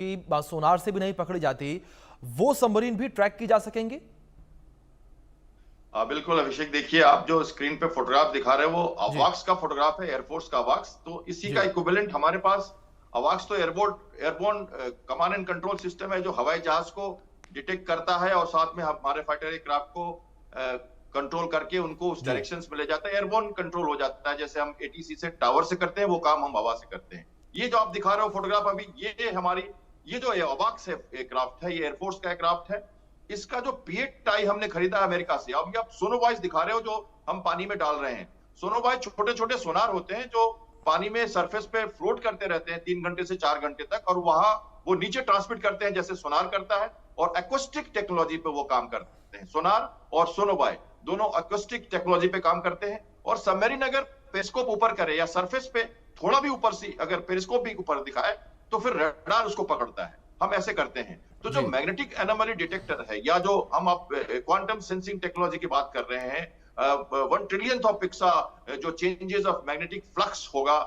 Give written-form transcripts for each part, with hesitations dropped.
कि सोनार से भी नहीं पकड़ी जाती, वो सबमरीन भी ट्रैक की जा सकेंगे? बिल्कुल अभिषेक, देखिए आप जो स्क्रीन पे फोटोग्राफ दिखा रहे हो वो जी। अवाक्स का फोटोग्राफ है, एयरफोर्स का अवाक्स। तो इसी का जी। इक्विवेलेंट हमारे पास अवाक्स तो airborne command and control system है जो हवाई जहाज को डिटेक्ट करता है और साथ में हमारे फाइटर एयरक्राफ्ट को कंट्रोल करके उनको उस जी। डायरेक्शंस में ले जाता है। एयरबोर्न कंट्रोल हो जाता है, जैसे हम एटीसी से टावर से करते हैं वो काम हम हवा से करते हैं। ये जो आप दिखा रहे हो फोटोग्राफ अभी, ये जो अवाक्स है एयरक्राफ्ट है, ये एयरफोर्स का एयरक्राफ्ट है। इसका जो पीएट टाई हमने खरीदा है अमेरिका से। अब ये आप सोनोवॉइस दिखा रहे हो जो हम पानी में डाल रहे हैं। सोनोवॉइस छोटे छोटे सोनार होते हैं जो पानी में सरफेस पे फ्लोट करते रहते हैं 3 घंटे से 4 घंटे तक, और वहां वो नीचे ट्रांसमिट करते हैं जैसे सोनार करता है, और एक्वेस्टिक टेक्नोलॉजी पे वो काम करते हैं। सोनार और सोनोवॉय दोनों एक्वेस्टिक टेक्नोलॉजी पे काम करते हैं। और सबमरीन अगर पेरिस्कोप ऊपर करे या सरफेस पे थोड़ा भी ऊपर से अगर पेरिस्कोप भी ऊपर दिखाए तो फिर रडार उसको पकड़ता है। हम ऐसे करते हैं। तो जो जी। मैग्नेटिक एनोमली डिटेक्टर है, या जो हम आप क्वांटम सेंसिंग टेक्नोलॉजी की बात कर रहे हैं, 1 ट्रिलियन ऑफ पिक्सा जो चेंजेस ऑफ मैग्नेटिक फ्लक्स होगा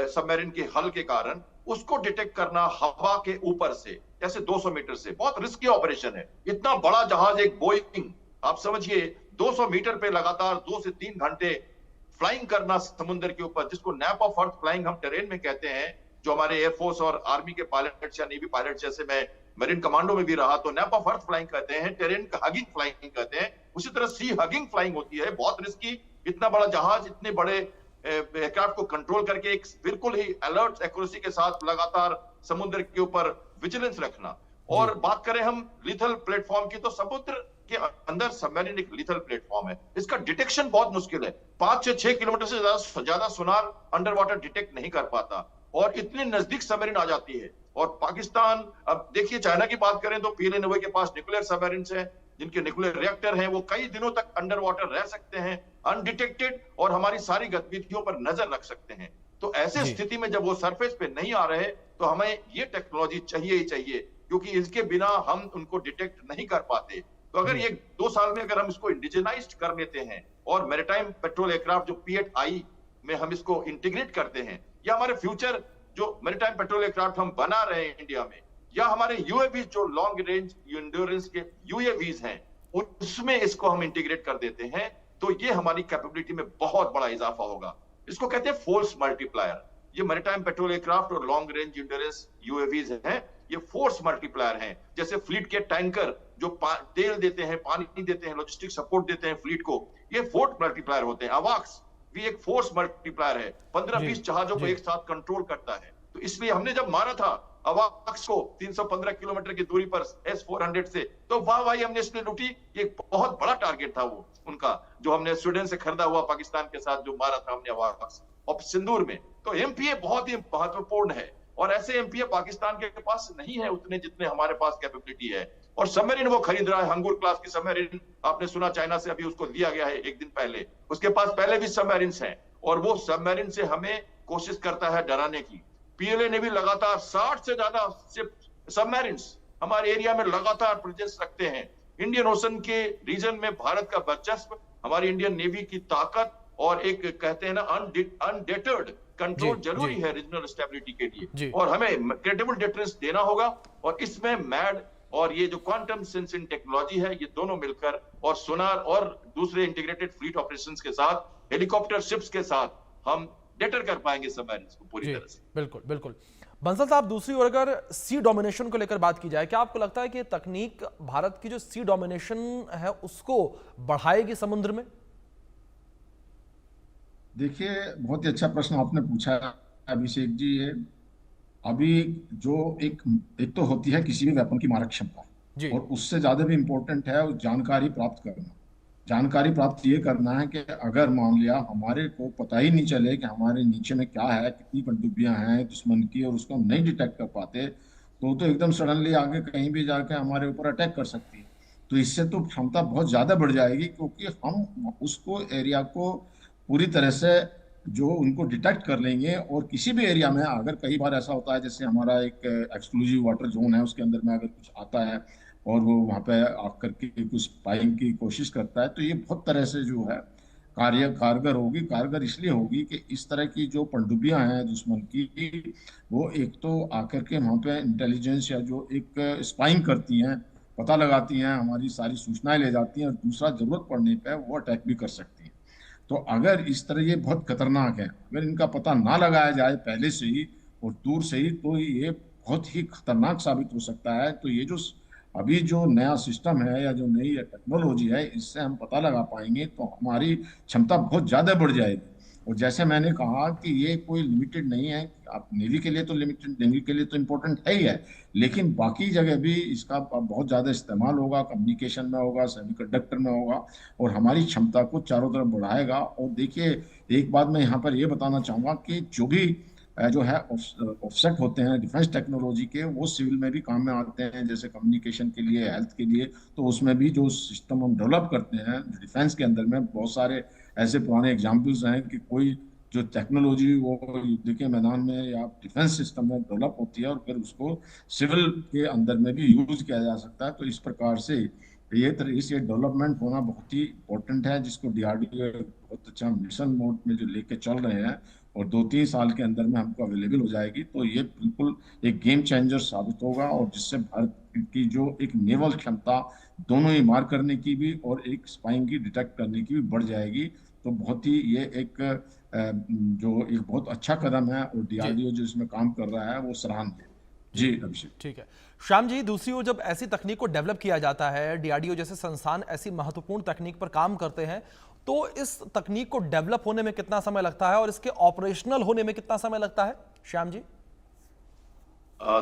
सबमरीन के हल के कारण, उसको डिटेक्ट करना हवा के ऊपर से, जैसे 200 मीटर से, बहुत रिस्की ऑपरेशन है। इतना बड़ा जहाज एक बोइंग, आप समझिए 200 मीटर पे लगातार 2 से 3 घंटे फ्लाइंग करना समुद्र के ऊपर, जिसको नैप ऑफ अर्थ फ्लाइंग हम टेरेन में कहते हैं। जो हमारे एयरफोर्स और आर्मी के पायलट्स या नेवी पायलट्स, जैसे मैं मरीन कमांडो में भी रहा, तो नैप ऑफ अर्थ फ्लाइंग कहते हैं, टेरेन का हगिंग फ्लाइंग कहते हैं। उसी तरह सी हगिंग फ्लाइंग होती है, बहुत रिस्की। इतना बड़ा जहाज इतने बड़े एयरक्राफ्ट को कंट्रोल करके एक बिल्कुल ही अलर्ट एक्यूरेसी के साथ लगातार समुद्र के ऊपर विजिलेंस रखना। जी। और बात करें हम लीथल प्लेटफॉर्म की, तो समुद्र के अंदर सबमरीन एक लीथल प्लेटफॉर्म है। इसका डिटेक्शन बहुत मुश्किल है। 5 से 6 किलोमीटर से ज्यादा सोनार अंडर वाटर डिटेक्ट नहीं कर पाता, और इतने नजदीक सबमरीन आ जाती है। और पाकिस्तान, अब देखिए चाइना की बात करें तो पीएलए नोवे के पास न्यूक्लियर सबमरीन है, जिनके न्यूक्लियर रिएक्टर हैं, वो कई दिनों तक अंडर वाटर रह सकते हैं अनडिटेक्टेड, और हमारी सारी गतिविधियों पर नजर रख सकते हैं। तो ऐसे जी। स्थिति में जब वो सरफेस पे नहीं आ रहे, तो हमें ये टेक्नोलॉजी चाहिए ही चाहिए, क्योंकि इसके बिना हम उनको डिटेक्ट नहीं कर पाते। तो अगर जी। ये 2 साल में अगर हम इसको इंडिजिनाइज्ड कर लेते हैं, और मैरीटाइम पेट्रोल एयरक्राफ्ट जो पीएट आई में हम इसको इंटीग्रेट करते हैं, या हमारे फ्यूचर जो मैरीटाइम पेट्रोल एयरक्राफ्ट हम बना रहे हैं इंडिया में, या हमारे यूएवी जो लॉन्ग रेंज एंड्योरेंस के यूएवीज हैं, उसमें इसको हम इंटीग्रेट कर देते हैं, तो ये हमारी कैपेबिलिटी में बहुत बड़ा इजाफा होगा। इसको कहते हैं फोर्स मल्टीप्लायर। ये मैरीटाइम पेट्रोल एयरक्राफ्ट और लॉन्ग रेंज एंड्योरेंस यूएवीज हैं, ये फोर्स मल्टीप्लायर हैं। जैसे फ्लीट के टैंकर जो तेल देते हैं, पानी देते हैं, लॉजिस्टिक सपोर्ट देते हैं फ्लीट को, ये फोर्स मल्टीप्लायर होते हैं। अवाक्स भी एक फोर्स मल्टीप्लायर है, जी। 15-20 जहाजों को जी। एक साथ कंट्रोल करता है। तो इसलिए हमने जब मारा था अवाक्स को 315 किलोमीटर की दूरी पर S-400 से, तो वाह भाई हमने इसमें लूटी। ये बहुत बड़ा टारगेट था वो उनका, जो हमने स्वीडन से खरीदा हुआ पाकिस्तान के साथ जो मारा था हमने अवाक्स और सिंदूर में। तो एमपीए बहुत ही महत्वपूर्ण है, और ऐसे एमपीए पाकिस्तान के पास नहीं है उतने, जितने हमारे पास कैपेबिलिटी है। और सबमरीन वो खरीद रहा है, हंगुर क्लास की सबमरीन, आपने सुना चाइना से अभी उसको दिया गया है एक दिन पहले। उसके पास पहले भी सबमरीन हैं, और वो सबमरीन से हमें कोशिश करता है डराने की। पीएलए ने भी लगातार 60 से ज्यादा सबमरीन हमारे एरिया में लगातार प्रेजेंस रखते हैं। इंडियन ओशन के रीजन में भारत का वर्चस्व, हमारी इंडियन नेवी की ताकत, और एक कहते हैं ना अनडेटर्ड जी। कंट्रोल जी। जरूरी है रीजनल स्टेबिलिटी के लिए, जी। और हमें क्रेडिबल डिफरेंस देना होगा। और इसमें मैड और ये जो क्वांटम सेंसिंग टेक्नोलॉजी है, ये दोनों मिलकर, और सोनार और दूसरे इंटीग्रेटेड फ्लीट ऑपरेशंस के साथ, हेलीकॉप्टर शिप्स के साथ, हम डेटर कर पाएंगे सबमरीन को पूरी जी। तरह से। बिल्कुल बिल्कुल। बंसल साहब, दूसरी ओर अगर सी डोमिनेशन को लेकर बात की जाए, क्या आपको लगता है कि तकनीक भारत की जो सी डोमिनेशन है उसको बढ़ाएगी समुद्र में? देखिए, बहुत ही अच्छा प्रश्न आपने पूछा है अभिषेक जी। ये अभी जो एक एक तो होती है किसी भी वेपन की मारक क्षमता, जी। और उससे ज्यादा भी इम्पोर्टेंट है उस जानकारी प्राप्त करना। जानकारी प्राप्त ये करना है कि अगर मान लिया हमारे को पता ही नहीं चले कि हमारे नीचे में क्या है, कितनी पनडुब्बियां हैं दुश्मन की, और उसको हम नहीं डिटेक्ट कर पाते, तो एकदम सडनली आगे कहीं भी जाके हमारे ऊपर अटैक कर सकती है। तो इससे तो क्षमता बहुत ज्यादा बढ़ जाएगी, क्योंकि हम उसको एरिया को पूरी तरह से जो उनको डिटेक्ट कर लेंगे। और किसी भी एरिया में अगर कई बार ऐसा होता है, जैसे हमारा एक एक्सक्लूसिव वाटर जोन है, उसके अंदर में अगर कुछ आता है और वो वहाँ पे आकर के कुछ पाइंग की कोशिश करता है, तो ये बहुत तरह से जो है कारगर होगी। कारगर इसलिए होगी कि इस तरह की जो पनडुब्बियां हैं दुश्मन की, वो एक तो आकर के वहां पे इंटेलिजेंस या जो एक स्पाइंग करती हैं, पता लगाती हैं, हमारी सारी सूचनाएं ले जाती हैं, और दूसरा जरूरत पड़ने पे वो अटैक भी कर सकती हैं। तो अगर इस तरह, ये बहुत खतरनाक है, अगर इनका पता ना लगाया जाए पहले से ही और दूर से ही, तो ये बहुत ही खतरनाक साबित हो सकता है। तो ये जो अभी जो नया सिस्टम है या जो नई टेक्नोलॉजी है, इससे हम पता लगा पाएंगे तो हमारी क्षमता बहुत ज्यादा बढ़ जाएगी। और जैसे मैंने कहा कि ये कोई लिमिटेड नहीं है, आप नेवी के लिए तो लिमिटेड, नेवी के लिए तो इम्पोर्टेंट है ही है, लेकिन बाकी जगह भी इसका बहुत ज्यादा इस्तेमाल होगा, कम्युनिकेशन में होगा, सेमीकंडक्टर में होगा, और हमारी क्षमता को चारों तरफ बढ़ाएगा। और देखिए, एक बात मैं यहाँ पर ये बताना चाहूंगा कि जो भी जो है ऑफसेट होते हैं डिफेंस टेक्नोलॉजी के, वो सिविल में भी काम में आते हैं, जैसे कम्युनिकेशन के लिए, हेल्थ के लिए। तो उसमें भी जो सिस्टम हम डेवलप करते हैं डिफेंस के अंदर में, बहुत सारे ऐसे पुराने एग्जाम्पल्स हैं कि कोई जो टेक्नोलॉजी वो युद्ध के मैदान में या डिफेंस सिस्टम में डेवलप होती है और फिर उसको सिविल के अंदर में भी यूज किया जा सकता है। तो इस प्रकार से ये डेवलपमेंट होना बहुत ही इम्पोर्टेंट है, जिसको डीआरडीओ बहुत अच्छा मिशन मोड में जो लेके चल रहे हैं, और 2-3 साल के अंदर में हमको अवेलेबल हो जाएगी। तो ये बिल्कुल एक गेम चेंजर साबित होगा, और जिससे भारत की जो एक नेवल क्षमता, दोनों ही मार करने की भी और एक स्पाइंग की डिटेक्ट करने की भी बढ़ जाएगी। तो बहुत ही ये एक जो एक बहुत अच्छा कदम है, और जी डीआरडीओ जो इसमें काम कर रहा है वो सराहनीय है। जी, जी अभिषेक। ठीक है। श्याम जी, दूसरी ओर जब ऐसी तकनीक को डेवलप किया जाता है, डीआरडीओ जैसे संस्थान ऐसी महत्वपूर्ण तकनीक पर काम करते हैं, तो इस तकनीक को डेवलप होने में कितना समय लगता है और इसके ऑपरेशनल होने में कितना समय लगता है, श्याम जी? अ,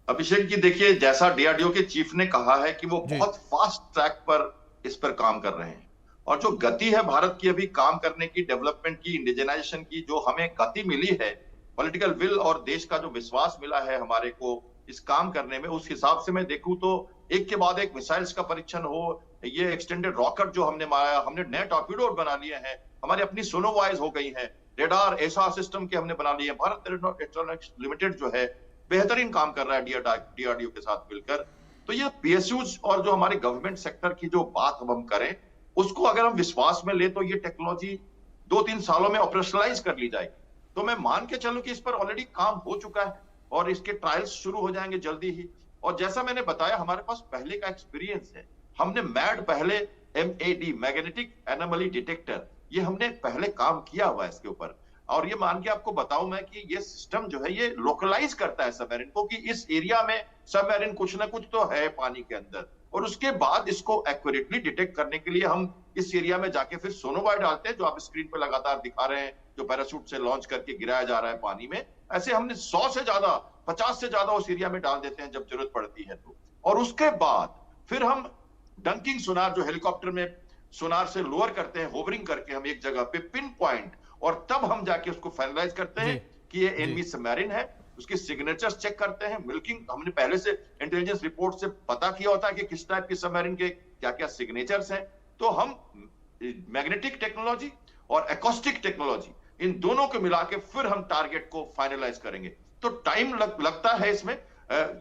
अभिषेक जी, देखिए, जैसा डीआरडीओ के चीफ ने कहा है कि वो जी बहुत फास्ट ट्रैक पर इस पर काम कर रहे हैं, और जो गति है भारत की अभी काम करने की, डेवलपमेंट की, इंडिजिनाइजेशन की, जो हमें गति मिली है, पॉलिटिकल विल और देश का जो विश्वास मिला है हमारे को इस काम करने में, उस हिसाब से मैं देखूं तो एक के बाद एक मिसाइल्स का परीक्षण हो, ये एक्सटेंडेड रॉकेट जो हमने मारा, हमने नए टॉर्पीडो बना लिए हैं, हमारी अपनी सोनोवाइज हो गई हैं, रेडार ऐसा सिस्टम के हमने बना लिए हैं। भारत इलेक्ट्रॉनिक्स लिमिटेड जो है बेहतरीन काम कर रहा है डीआरडीओ के साथ मिलकर। तो ये पीएसयूज और जो हमारे गवर्नमेंट सेक्टर की जो बात हम करें, उसको अगर हम विश्वास में ले, तो ये टेक्नोलॉजी 2-3 सालों में ऑपरेशनलाइज कर ली जाएगी। तो मैं मान के चलूं कि इस पर ऑलरेडी काम हो चुका है और इसके ट्रायल्स शुरू हो जाएंगे जल्दी ही। और जैसा मैंने बताया, हमारे पास पहले का एक्सपीरियंस है। हमने मैड पहले, MAD मैग्नेटिक एनोमली डिटेक्टर, ये हमने पहले काम किया हुआ है इसके ऊपर। और ये मान के आपको बताऊं मैं कि ये सिस्टम जो है ये लोकलाइज करता है सबमरीन को, कि इस एरिया में सबमरीन कुछ ना कुछ तो है पानी के अंदर, और उसके बाद इसको एक्यूरेटली डिटेक्ट करने के लिए हम इस एरिया में जाके फिर सोनोवाई डालते हैं, जो आप स्क्रीन पे लगातार दिखा रहे हैं, जो पैराशूट से लॉन्च करके गिराया जा रहा है पानी में। ऐसे हमने 100 से ज्यादा, 50 से ज्यादा उस एरिया में डाल देते हैं जब जरूरत पड़ती है तो। और उसके बाद फिर हम डंकिंग सोनार, जो हेलीकॉप्टर में सोनार से लोअर करते हैं, होवरिंग करके हम एक जगह पे पिन पॉइंट, और तब हम जाके उसको फाइनलाइज करते हैं कि ये एनिमी सबमरीन है। उसके सिग्नेचर्स चेक करते हैं, मिल्किंग हमने पहले से इंटेलिजेंस रिपोर्ट से पता किया होता है कि किस टाइप की सबमरीन के क्या क्या सिग्नेचर्स हैं। तो हम मैग्नेटिक टेक्नोलॉजी और एकॉस्टिक टेक्नोलॉजी, इन दोनों को मिला के फिर हम टारगेट को फाइनलाइज करेंगे। तो टाइम लगता है इसमें।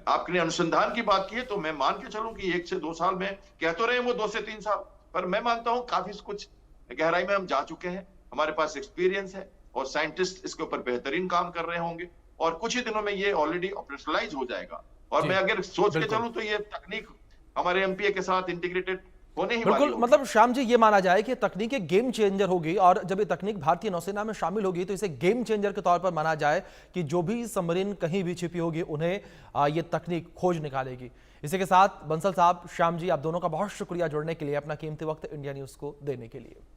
आपने अनुसंधान की बात की है, तो मैं मान के चलूं कि 1 से 2 साल में, कह तो रहे हैं वो 2 से 3 साल, पर मैं मानता हूं काफी कुछ गहराई में हम जा चुके हैं, हमारे पास एक्सपीरियंस है, और साइंटिस्ट इसके ऊपर बेहतरीन काम कर रहे होंगे, और कुछ ही दिनों में ये ऑलरेडी ऑपरेशनलाइज हो जाएगा। और मैं अगर सोच के चलूं तो ये तकनीक हमारे एमपीए के साथ इंटीग्रेटेड होने ही वाली बिल्कुल, होगी। मतलब श्याम जी, ये माना जाए कि तकनीक एक गेम चेंजर होगी, और जब ये तकनीक भारतीय नौसेना में शामिल होगी तो इसे गेम चेंजर के तौर पर माना जाए कि जो भी सबमरीन कहीं भी छिपी होगी उन्हें ये तकनीक खोज निकालेगी। इसी के साथ बंसल साहब, श्याम जी, आप दोनों का बहुत शुक्रिया जुड़ने के लिए, अपना कीमती वक्त इंडिया न्यूज को देने के लिए।